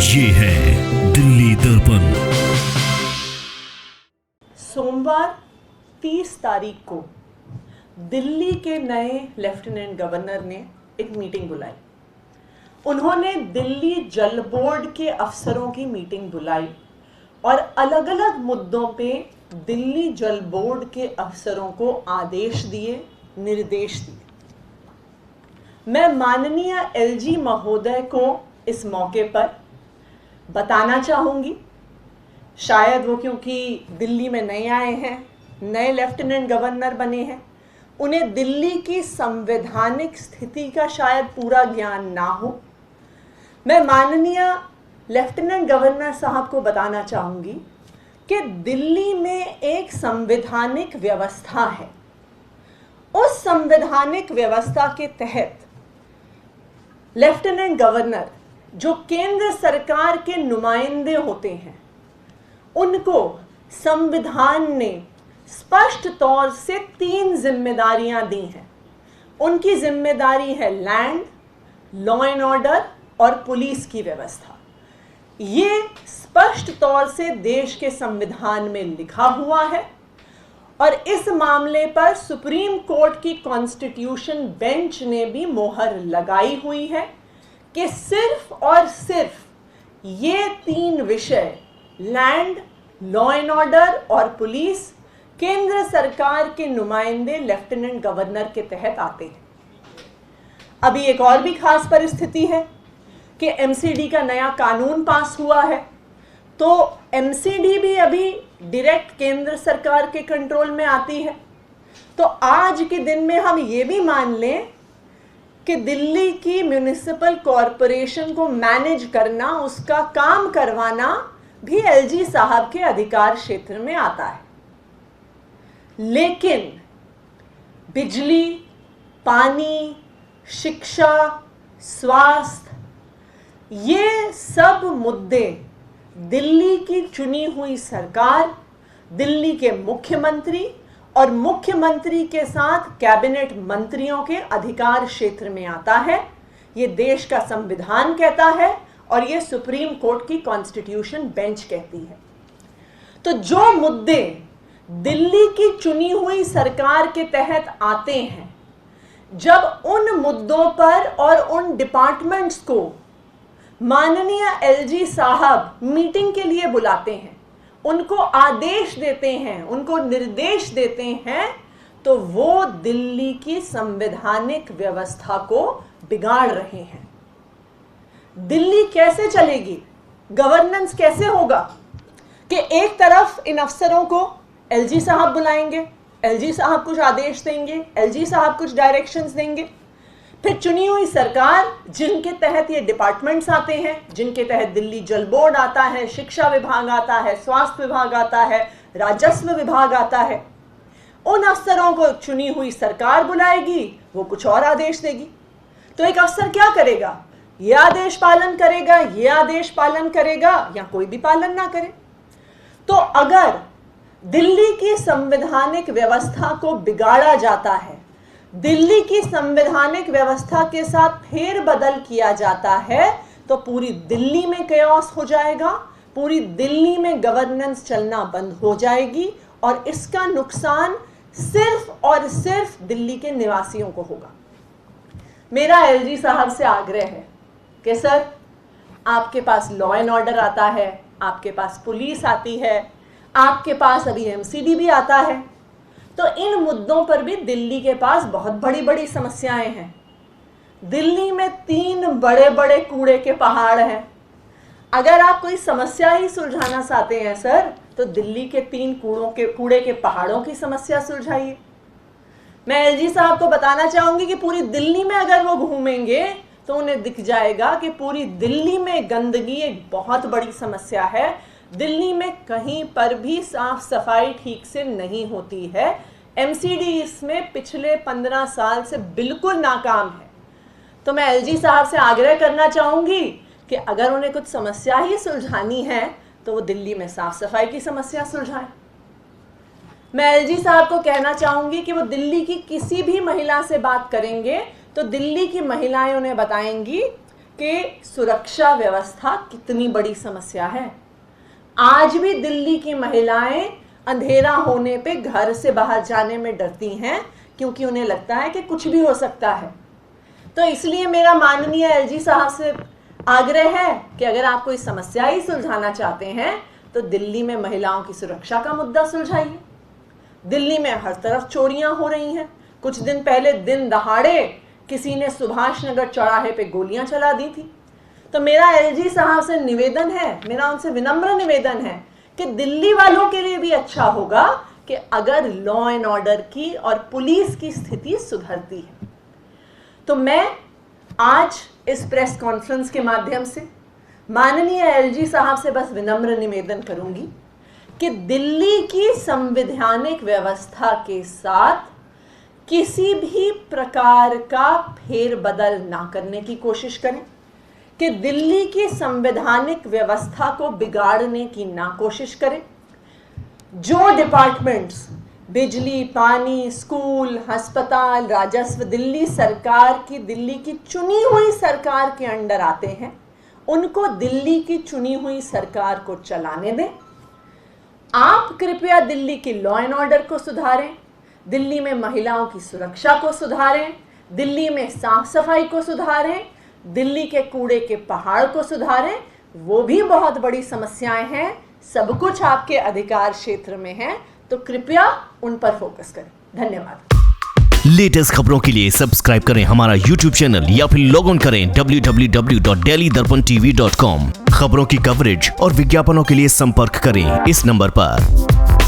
ये है दिल्ली दर्पण। सोमवार 30 तारीख को दिल्ली के नए लेफ्टिनेंट गवर्नर ने एक मीटिंग बुलाई। उन्होंने दिल्ली जल बोर्ड के अफसरों की मीटिंग बुलाई और अलग अलग मुद्दों पे दिल्ली जल बोर्ड के अफसरों को आदेश दिए, निर्देश दिए। मैं माननीय एलजी महोदय को इस मौके पर बताना चाहूँगी, शायद वो क्योंकि दिल्ली में नए आए हैं, नए लेफ्टिनेंट गवर्नर बने हैं, उन्हें दिल्ली की संवैधानिक स्थिति का शायद पूरा ज्ञान ना हो। मैं माननीय लेफ्टिनेंट गवर्नर साहब को बताना चाहूँगी कि दिल्ली में एक संवैधानिक व्यवस्था है। उस संवैधानिक व्यवस्था के तहत लेफ्टिनेंट गवर्नर जो केंद्र सरकार के नुमाइंदे होते हैं, उनको संविधान ने स्पष्ट तौर से 3 जिम्मेदारियां दी हैं। उनकी जिम्मेदारी है लैंड, लॉ एंड ऑर्डर और पुलिस की व्यवस्था। ये स्पष्ट तौर से देश के संविधान में लिखा हुआ है और इस मामले पर सुप्रीम कोर्ट की कॉन्स्टिट्यूशन बेंच ने भी मोहर लगाई हुई है कि सिर्फ और सिर्फ ये 3 विषय लैंड, लॉ एंड ऑर्डर और पुलिस केंद्र सरकार के नुमाइंदे लेफ्टिनेंट गवर्नर के तहत आते हैं। अभी एक और भी खास परिस्थिति है कि एमसीडी का नया कानून पास हुआ है, तो एमसीडी भी अभी डायरेक्ट केंद्र सरकार के कंट्रोल में आती है। तो आज के दिन में हम ये भी मान लें कि दिल्ली की म्युनिसिपल कॉरपोरेशन को मैनेज करना, उसका काम करवाना भी एलजी साहब के अधिकार क्षेत्र में आता है। लेकिन बिजली, पानी, शिक्षा, स्वास्थ्य, ये सब मुद्दे दिल्ली की चुनी हुई सरकार, दिल्ली के मुख्यमंत्री और मुख्यमंत्री के साथ कैबिनेट मंत्रियों के अधिकार क्षेत्र में आता है। ये देश का संविधान कहता है और ये सुप्रीम कोर्ट की कॉन्स्टिट्यूशन बेंच कहती है। तो जो मुद्दे दिल्ली की चुनी हुई सरकार के तहत आते हैं, जब उन मुद्दों पर और उन डिपार्टमेंट्स को माननीय एलजी साहब मीटिंग के लिए बुलाते हैं, उनको आदेश देते हैं, उनको निर्देश देते हैं, तो वो दिल्ली की संवैधानिक व्यवस्था को बिगाड़ रहे हैं। दिल्ली कैसे चलेगी, गवर्नेंस कैसे होगा कि एक तरफ इन अफसरों को एलजी साहब बुलाएंगे, एलजी साहब कुछ आदेश देंगे, एलजी साहब कुछ डायरेक्शंस देंगे, फिर चुनी हुई सरकार जिनके तहत ये डिपार्टमेंट्स आते हैं, जिनके तहत दिल्ली जल बोर्ड आता है, शिक्षा विभाग आता है, स्वास्थ्य विभाग आता है, राजस्व विभाग आता है, उन अफसरों को चुनी हुई सरकार बुलाएगी, वो कुछ और आदेश देगी। तो एक अफसर क्या करेगा, ये आदेश पालन करेगा, ये आदेश पालन करेगा, या कोई भी पालन ना करे। तो अगर दिल्ली की संवैधानिक व्यवस्था को बिगाड़ा जाता है, दिल्ली की संवैधानिक व्यवस्था के साथ फेरबदल किया जाता है, तो पूरी दिल्ली में कैओस हो जाएगा, पूरी दिल्ली में गवर्नेंस चलना बंद हो जाएगी और इसका नुकसान सिर्फ और सिर्फ दिल्ली के निवासियों को होगा। मेरा एलजी साहब से आग्रह है कि सर, आपके पास लॉ एंड ऑर्डर आता है, आपके पास पुलिस आती है, आपके पास अभी एमसीडी भी आता है, तो इन मुद्दों पर भी दिल्ली के पास बहुत बड़ी बड़ी समस्याएं हैं। दिल्ली में 3 बड़े बड़े कूड़े के पहाड़ हैं। अगर आप कोई समस्या ही सुलझाना चाहते हैं सर, तो दिल्ली के 3 कूड़े के पहाड़ों की समस्या सुलझाइए। मैं एलजी साहब को बताना चाहूंगी कि पूरी दिल्ली में अगर वो घूमेंगे तो उन्हें दिख जाएगा कि पूरी दिल्ली में गंदगी एक बहुत बड़ी समस्या है। दिल्ली में कहीं पर भी साफ सफाई ठीक से नहीं होती है। एमसीडी इसमें पिछले 15 साल से बिल्कुल नाकाम है। तो मैं एलजी साहब से आग्रह करना चाहूंगी कि अगर उन्हें कुछ समस्या ही सुलझानी है तो वो दिल्ली में साफ सफाई की समस्या सुलझाएं। मैं एलजी साहब को कहना चाहूंगी कि वो दिल्ली की किसी भी महिला से बात करेंगे तो दिल्ली की महिलाएं उन्हें बताएंगी कि सुरक्षा व्यवस्था कितनी बड़ी समस्या है। आज भी दिल्ली की महिलाएं अंधेरा होने पे घर से बाहर जाने में डरती हैं क्योंकि उन्हें लगता है कि कुछ भी हो सकता है। तो इसलिए मेरा माननीय एलजी साहब से आग्रह है कि अगर आप कोई समस्या ही सुलझाना चाहते हैं तो दिल्ली में महिलाओं की सुरक्षा का मुद्दा सुलझाइए। दिल्ली में हर तरफ चोरियां हो रही हैं। कुछ दिन पहले दिन दहाड़े किसी ने सुभाष नगर चौराहे पे गोलियां चला दी थी। तो मेरा एलजी साहब से निवेदन है, मेरा उनसे विनम्र निवेदन है कि दिल्ली वालों के लिए भी अच्छा होगा कि अगर लॉ एंड ऑर्डर की और पुलिस की स्थिति सुधरती है। तो मैं आज इस प्रेस कॉन्फ्रेंस के माध्यम से माननीय एलजी साहब से बस विनम्र निवेदन करूंगी कि दिल्ली की संवैधानिक व्यवस्था के साथ किसी भी प्रकार का फेरबदल ना करने की कोशिश करें, कि दिल्ली की संवैधानिक व्यवस्था को बिगाड़ने की ना कोशिश करें। जो डिपार्टमेंट्स बिजली, पानी, स्कूल, अस्पताल, राजस्व दिल्ली सरकार की, दिल्ली की चुनी हुई सरकार के अंडर आते हैं, उनको दिल्ली की चुनी हुई सरकार को चलाने दें। आप कृपया दिल्ली की लॉ एंड ऑर्डर को सुधारें, दिल्ली में महिलाओं की सुरक्षा को सुधारें, दिल्ली में साफ सफाई को सुधारें, दिल्ली के कूड़े के पहाड़ को सुधारें। वो भी बहुत बड़ी समस्याएं हैं, सब कुछ आपके अधिकार क्षेत्र में है, तो कृपया उन पर फोकस करें। धन्यवाद। लेटेस्ट खबरों के लिए सब्सक्राइब करें हमारा YouTube चैनल या फिर लॉग ऑन करें www.delhidarpantv.com। खबरों की कवरेज और विज्ञापनों के लिए संपर्क करें इस नंबर पर।